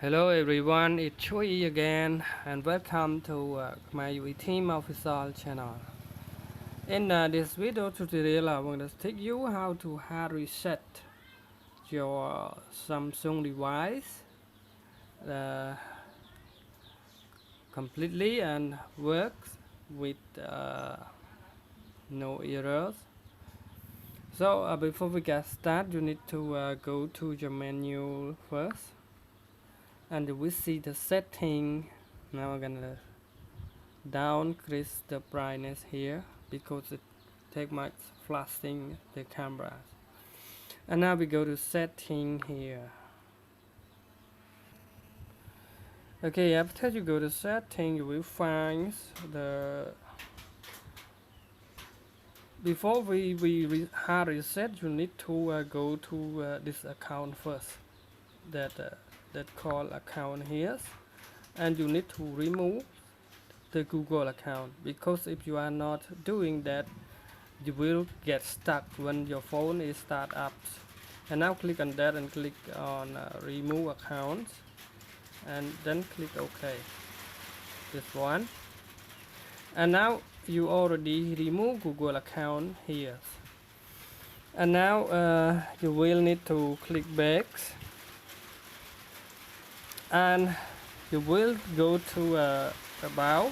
Hello everyone, it's CHHUOY again and welcome to Khmerue Teams Official Channel. In this video tutorial, I want to teach you how to hard reset your Samsung device uh, completely and works with no errors. So before we get started, you need to go to your menu first, and you will see the setting. Now I'm gonna decrease the brightness here because it takes much flashing the camera. And now we go to setting here. Okay, after you go to setting, you will find the before we hard reset, you need to go to this account first, that call account here, and you need to remove the Google account, because if you are not doing that, you will get stuck when your phone is start up. And now click on that and click on remove account, and then click OK, this one. And now you already remove Google account here, and now you will need to click back, and you will go to about,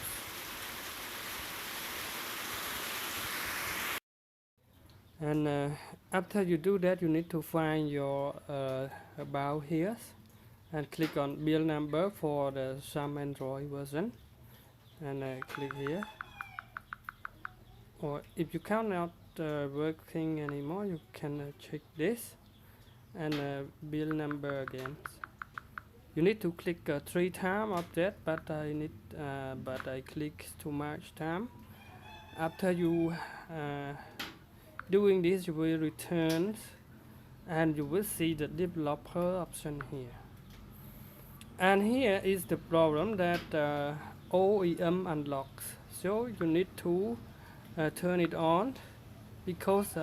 and after you do that, you need to find your about here and click on build number for the some Android version, and click here. Or if you cannot working anymore, you can check this and build number again. You need to click 3 times of that, but I click too much time. After you doing this, you will return and you will see the developer option here. And here is the problem that OEM unlocks, so you need to turn it on, because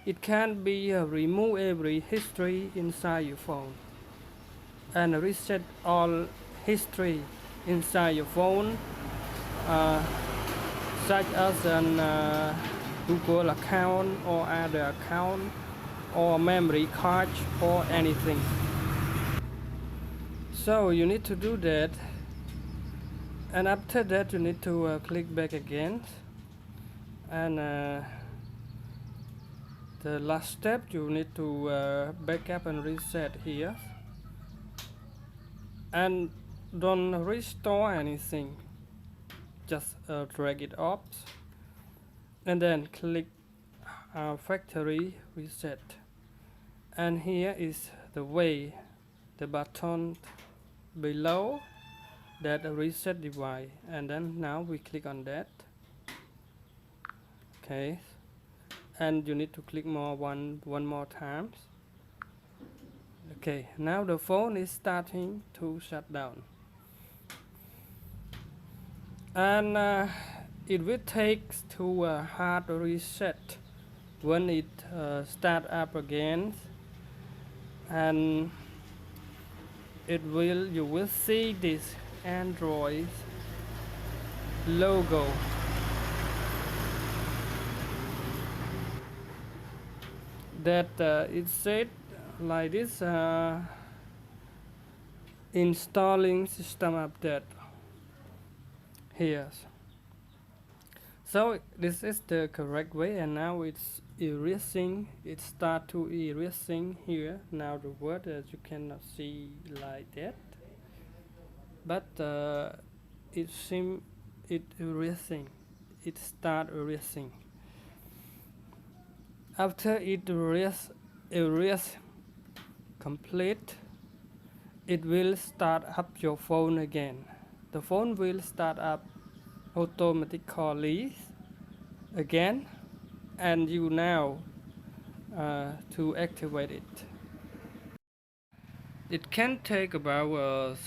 it can be remove every history inside your phone and reset all history inside your phone, such as an Google account or other account or memory card or anything. So you need to do that, and after that you need to click back again, and the last step, you need to back up and reset here, and don't restore anything, just drag it off, and then click factory reset. And here is the way, the button below that reset device, and then now we click on that. Okay, and you need to click one more time. Okay, now the phone is starting to shut down, and it will take to a hard reset when it start up again, and you will see this Android logo. That it said like this, installing system update here. So this is the correct way, and now it's erasing, it start to erasing here. Now the word, as you cannot see like that, but it seem it erasing, it start erasing. After it erase complete, it will start up your phone again. The phone will start up automatically again, and you now to activate it. It can take about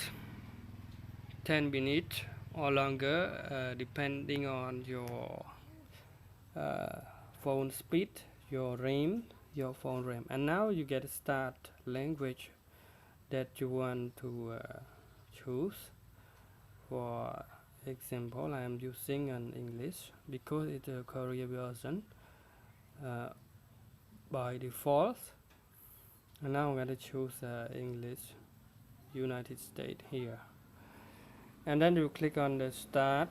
10 minutes or longer, depending on your phone speed, your RAM, your phone RAM. And now you get start language that you want to choose. For example, I am using an English because it's a Korean version by default. And now I'm going to choose English United States here. And then you click on the start.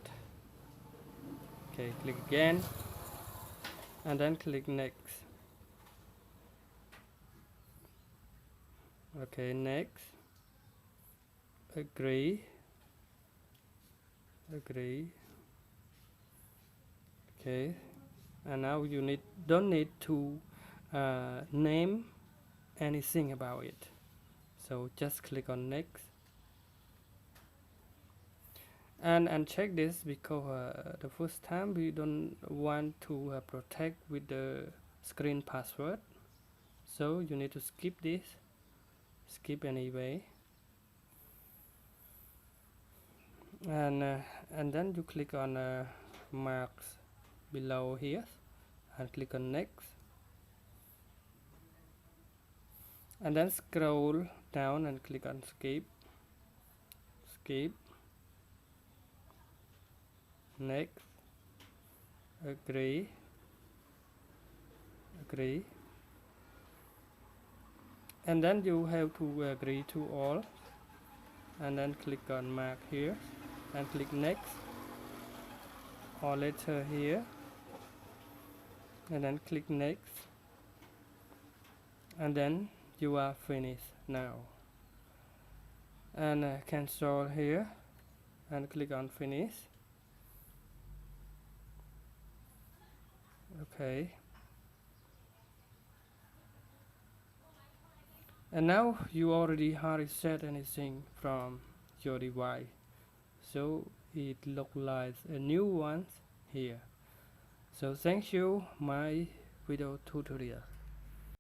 Okay, click again. And then click next. Okay, next. Agree. Okay, and now you don't need to name anything about it, so just click on next and check this, because the first time we don't want to protect with the screen password, so you need to skip this, skip anyway. And then you click on marks below here and click on next, and then scroll down and click on skip, next, agree, and then you have to agree to all, and then click on mark here and click next, or letter here, and then click next, and then you are finished now. And cancel here and click on finish. Okay, and now you already hard reset anything from your device, so it looks like a new one here. So thank you, my video tutorial.